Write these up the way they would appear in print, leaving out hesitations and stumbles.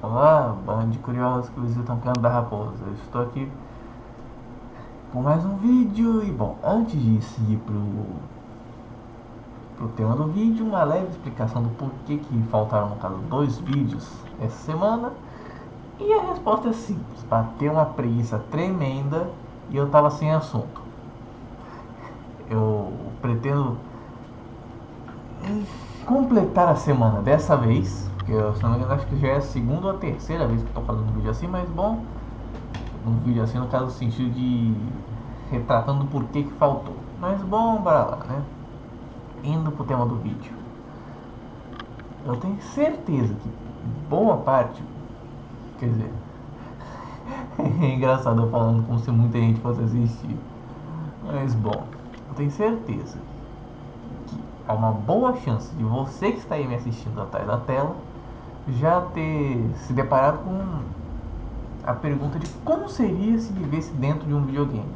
Olá, bando de curiosos que visitam o canto da raposa. Eu estou aqui com mais um vídeo e bom, antes de seguir pro tema do vídeo, uma leve explicação do porquê que faltaram, no caso, dois vídeos essa semana. E a resposta é simples, bateu uma preguiça tremenda e eu tava sem assunto. Eu pretendo completar a semana dessa vez, porque eu, se não me engano, acho que já é a segunda ou a terceira vez que estou fazendo um vídeo assim, mas bom, um vídeo assim no caso no sentido de retratando por que faltou. Mas bom, bora lá, né? Indo pro tema do vídeo. Eu tenho certeza que boa parte, quer dizer, é engraçado eu falando como se muita gente fosse assistir. Mas bom, eu tenho certeza que há uma boa chance de você que está aí me assistindo atrás da tela já ter se deparado com a pergunta de como seria se vivesse dentro de um videogame.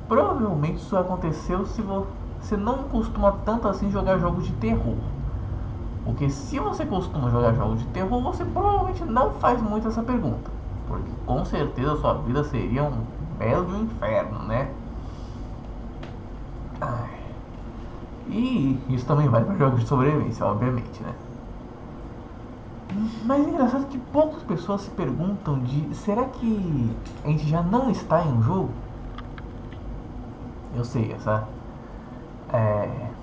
Provavelmente isso aconteceu se você não costuma tanto assim jogar jogos de terror. Porque se você costuma jogar jogos de terror, você provavelmente não faz muito essa pergunta. Porque com certeza sua vida seria um belo inferno, né? E isso também vale para jogos de sobrevivência, obviamente, né? Mas é engraçado que poucas pessoas se perguntam de será que a gente já não está em um jogo? Eu sei, essa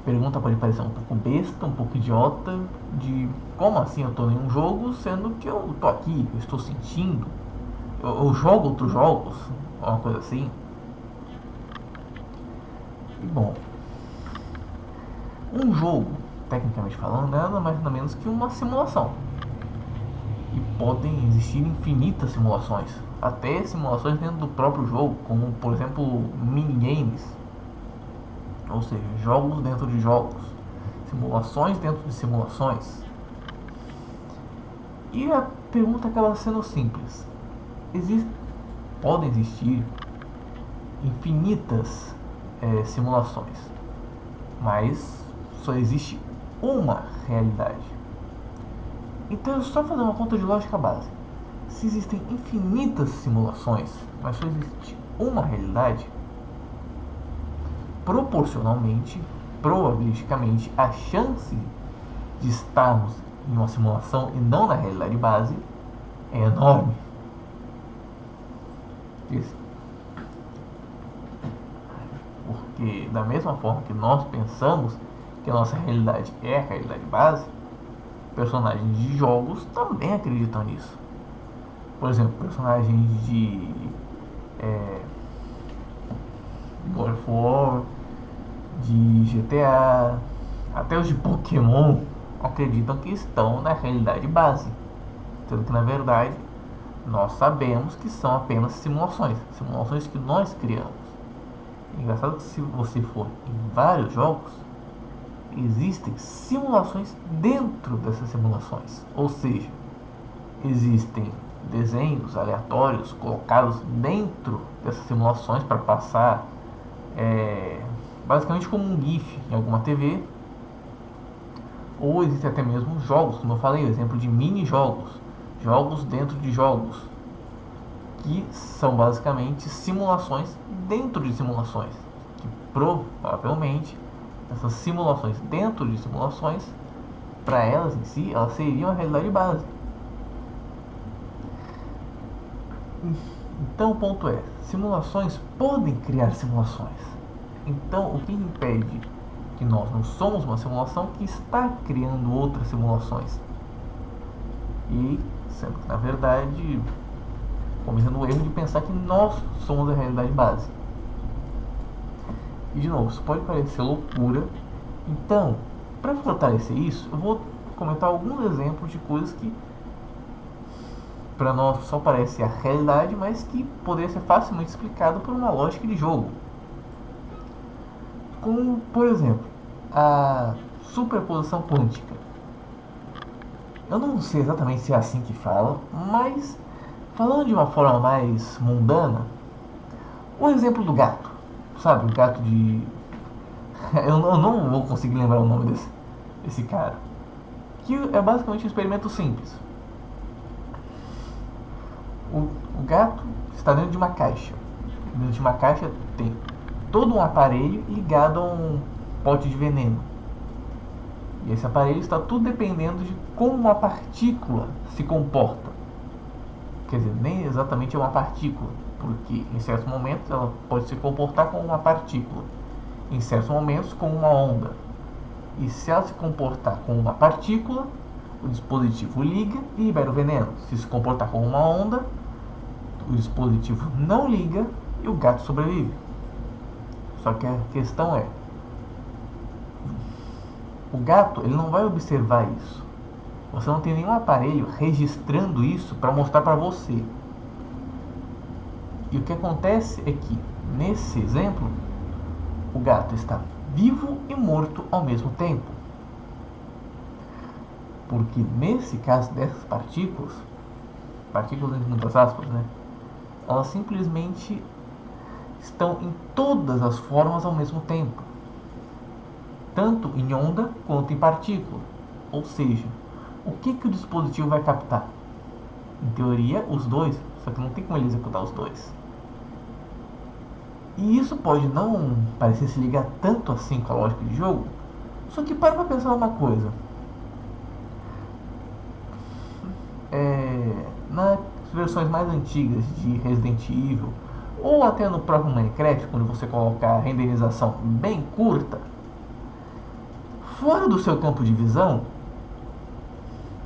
pergunta pode parecer um pouco besta, um pouco idiota, de como assim eu estou em um jogo, sendo que eu estou aqui, eu estou sentindo, eu jogo outros jogos, uma coisa assim. E bom, um jogo, tecnicamente falando, é nada mais nada menos que uma simulação. E podem existir infinitas simulações, até simulações dentro do próprio jogo, como por exemplo minigames, ou seja, jogos dentro de jogos, simulações dentro de simulações. E a pergunta acaba sendo simples: existe, podem existir infinitas simulações, mas só existe uma realidade. Então é só fazer uma conta de lógica básica. Se existem infinitas simulações, mas só existe uma realidade, proporcionalmente, probabilisticamente, a chance de estarmos em uma simulação e não na realidade base é enorme. Porque da mesma forma que nós pensamos que a nossa realidade é a realidade base, personagens de jogos também acreditam nisso. Por exemplo, personagens de God of War, de GTA, até os de Pokémon acreditam que estão na realidade base. Sendo que na verdade nós sabemos que são apenas simulações, simulações que nós criamos. É engraçado que se você for em vários jogos, existem simulações dentro dessas simulações. Ou seja, existem desenhos aleatórios colocados dentro dessas simulações para passar basicamente como um GIF em alguma TV. Ou existem até mesmo jogos, como eu falei, o exemplo de mini-jogos, jogos dentro de jogos, que são basicamente simulações dentro de simulações, que provavelmente essas simulações dentro de simulações, para elas em si, elas seriam a realidade base. Então o ponto é, simulações podem criar simulações. Então o que impede que nós não somos uma simulação que está criando outras simulações? E sendo que na verdade cometendo o erro de pensar que nós somos a realidade base. E de novo, isso pode parecer loucura. Então, para fortalecer isso, eu vou comentar alguns exemplos de coisas que para nós só parece a realidade, mas que poderia ser facilmente explicado por uma lógica de jogo. Como, por exemplo, a superposição quântica. Eu não sei exatamente se é assim que fala, mas falando de uma forma mais mundana, o exemplo do gato, sabe? O gato de. Eu não vou conseguir lembrar o nome desse cara. Que é basicamente um experimento simples. O gato está dentro de uma caixa. Dentro de uma caixa tem todo um aparelho ligado a um pote de veneno. E esse aparelho está tudo dependendo de como uma partícula se comporta. Quer dizer, nem exatamente é uma partícula, porque em certos momentos ela pode se comportar como uma partícula, em certos momentos como uma onda. E se ela se comportar como uma partícula, o dispositivo liga e libera o veneno. Se se comportar como uma onda, o dispositivo não liga e o gato sobrevive. Só que a questão é, o gato ele não vai observar isso. Você não tem nenhum aparelho registrando isso para mostrar para você. E o que acontece é que, nesse exemplo, o gato está vivo e morto ao mesmo tempo. Porque nesse caso dessas partículas entre muitas aspas, né? Elas simplesmente estão em todas as formas ao mesmo tempo. Tanto em onda quanto em partícula. Ou seja, o que o dispositivo vai captar? Em teoria, os dois, só que não tem como ele executar os dois. E isso pode não parecer se ligar tanto assim com a lógica de jogo, só que para pensar uma coisa. Nas versões mais antigas de Resident Evil, ou até no próprio Minecraft, quando você colocar a renderização bem curta, fora do seu campo de visão,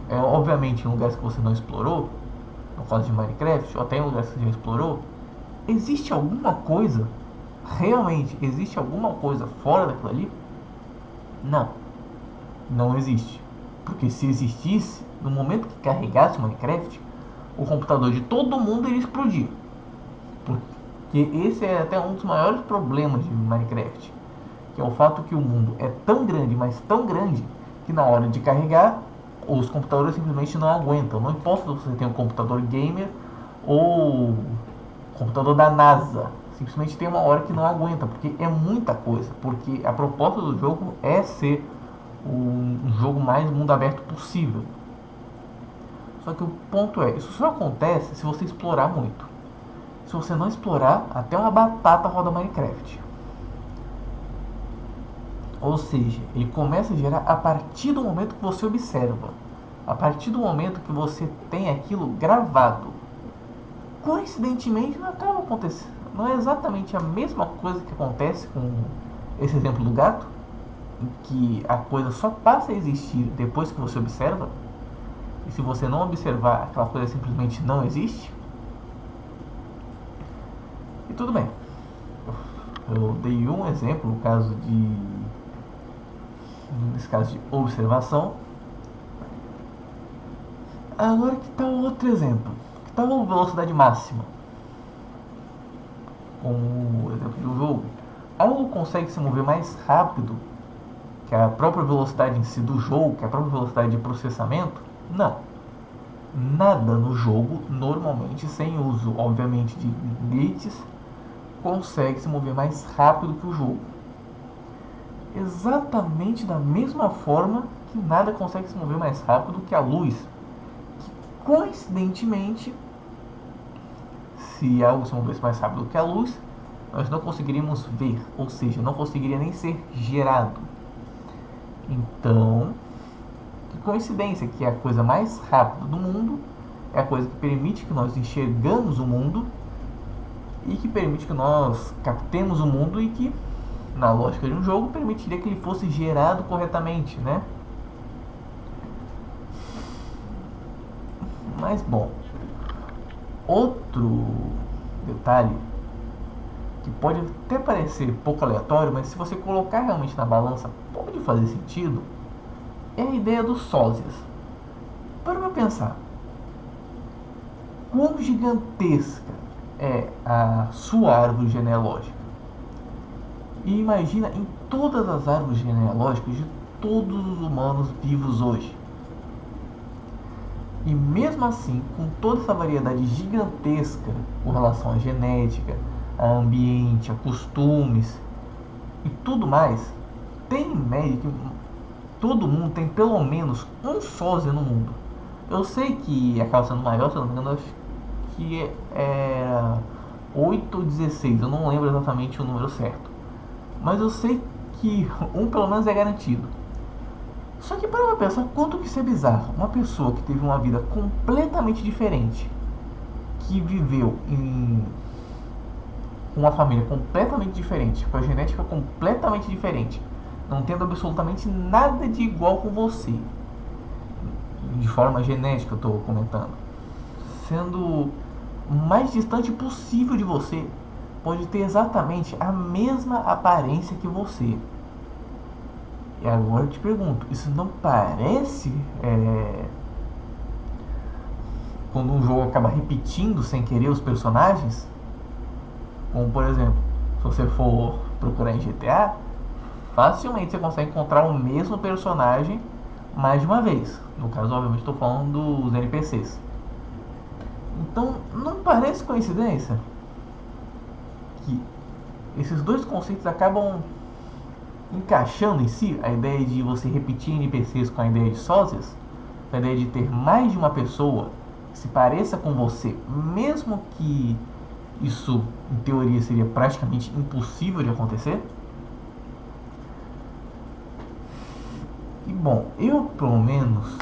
obviamente em lugares que você não explorou, no caso de Minecraft, ou até em lugares que você já explorou, existe alguma coisa, realmente existe alguma coisa fora daquilo ali? Não, não existe. Porque se existisse, no momento que carregasse o Minecraft, o computador de todo mundo iria explodir. Porque esse é até um dos maiores problemas de Minecraft, que é o fato que o mundo é tão grande, mas tão grande, que na hora de carregar, os computadores simplesmente não aguentam. Não importa se você tem um computador gamer ou computador da NASA, simplesmente tem uma hora que não aguenta, porque é muita coisa. Porque a proposta do jogo é ser um jogo mais mundo aberto possível. Só que o ponto é, isso só acontece se você explorar muito. Se você não explorar, até uma batata roda Minecraft. Ou seja, ele começa a gerar a partir do momento que você observa. A partir do momento que você tem aquilo gravado. Coincidentemente não acaba acontecendo. Não é exatamente a mesma coisa que acontece com esse exemplo do gato, em que a coisa só passa a existir depois que você observa. E se você não observar, aquela coisa simplesmente não existe. E tudo bem. Eu dei um exemplo, no caso de nesse caso de observação. Agora que tal outro exemplo? Que tal a velocidade máxima? Como exemplo de um jogo. Algo consegue se mover mais rápido que a própria velocidade em si do jogo, que a própria velocidade de processamento? Não. Nada no jogo, normalmente, sem uso, obviamente, de glitches, consegue se mover mais rápido que o jogo. Exatamente da mesma forma que nada consegue se mover mais rápido que a luz. Que, coincidentemente, se algo se movesse mais rápido que a luz, nós não conseguiríamos ver, ou seja, não conseguiria nem ser gerado. Então, que coincidência que a coisa mais rápida do mundo é a coisa que permite que nós enxergamos o mundo e que permite que nós captemos o mundo e que, na lógica de um jogo, permitiria que ele fosse gerado corretamente, né? Mas, bom, outro detalhe que pode até parecer pouco aleatório, mas se você colocar realmente na balança pode fazer sentido, é a ideia dos sósias. Para pensar, quão gigantesca é a sua árvore genealógica? E imagina em todas as árvores genealógicas de todos os humanos vivos hoje. E mesmo assim, com toda essa variedade gigantesca com relação à genética, a ambiente, a costumes e tudo mais, tem em média que todo mundo tem pelo menos um sósia no mundo. Eu sei que acaba sendo maior, se eu não me engano, acho que era 8 ou 16, eu não lembro exatamente o número certo. Mas eu sei que um pelo menos é garantido. Só que para uma pessoa, quanto que isso é bizarro. Uma pessoa que teve uma vida completamente diferente, que viveu em uma família completamente diferente, com a genética completamente diferente, não tendo absolutamente nada de igual com você, de forma genética eu estou comentando, sendo o mais distante possível de você, pode ter exatamente a mesma aparência que você. E agora eu te pergunto, isso não parece quando um jogo acaba repetindo sem querer os personagens? Como por exemplo, se você for procurar em GTA, facilmente você consegue encontrar o mesmo personagem mais de uma vez. No caso, obviamente, estou falando dos NPCs. Então, não parece coincidência que esses dois conceitos acabam encaixando em si, a ideia de você repetir NPCs com a ideia de sósias, a ideia de ter mais de uma pessoa que se pareça com você, mesmo que isso em teoria seria praticamente impossível de acontecer. E bom, eu pelo menos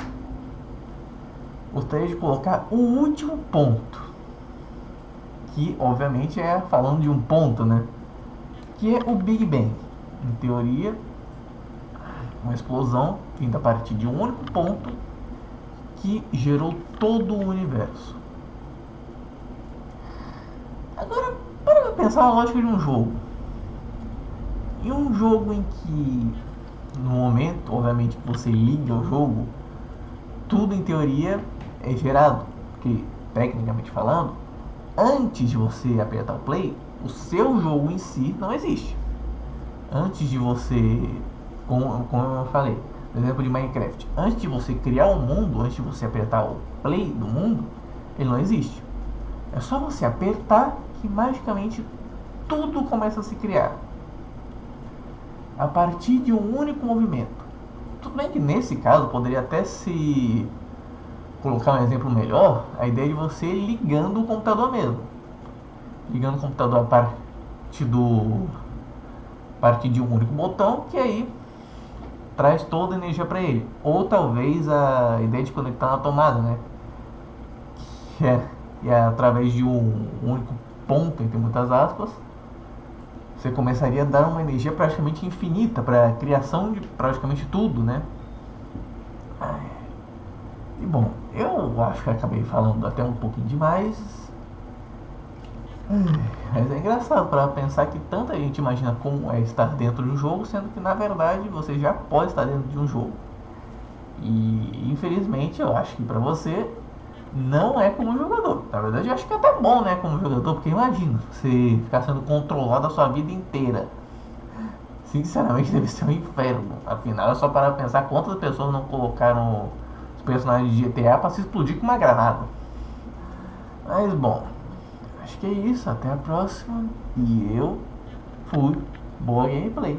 gostaria de colocar o último ponto, que obviamente é falando de um ponto, né? Que é o Big Bang. Em teoria, uma explosão vinda a partir de um único ponto que gerou todo o universo. Agora, para pensar na lógica de um jogo. Em um jogo em que, no momento, obviamente, que você liga o jogo, tudo em teoria é gerado. Porque, tecnicamente falando, antes de você apertar o play, o seu jogo em si não existe. Antes de você, como eu falei, no exemplo de Minecraft, antes de você criar um mundo, antes de você apertar o play do mundo, ele não existe. É só você apertar que magicamente tudo começa a se criar a partir de um único movimento. Tudo bem que nesse caso poderia até se colocar um exemplo melhor, a ideia de você ligando o computador mesmo. Ligando o computador a partir de um único botão, que aí traz toda a energia para ele. Ou talvez a ideia de conectar na tomada, né? Que é através de um único ponto, entre muitas aspas, você começaria a dar uma energia praticamente infinita para a criação de praticamente tudo, né? E bom, eu acho que acabei falando até um pouquinho demais. Mas é engraçado para pensar que tanta gente imagina como é estar dentro de um jogo, sendo que na verdade você já pode estar dentro de um jogo. E infelizmente eu acho que para você não é como jogador. Na verdade eu acho que é até bom, né, como jogador, porque imagina você ficar sendo controlado a sua vida inteira. Sinceramente deve ser um inferno. Afinal é só para pensar quantas pessoas não colocaram os personagens de GTA para se explodir com uma granada. Mas bom, acho que é isso. Até a próxima. E eu fui. Boa gameplay.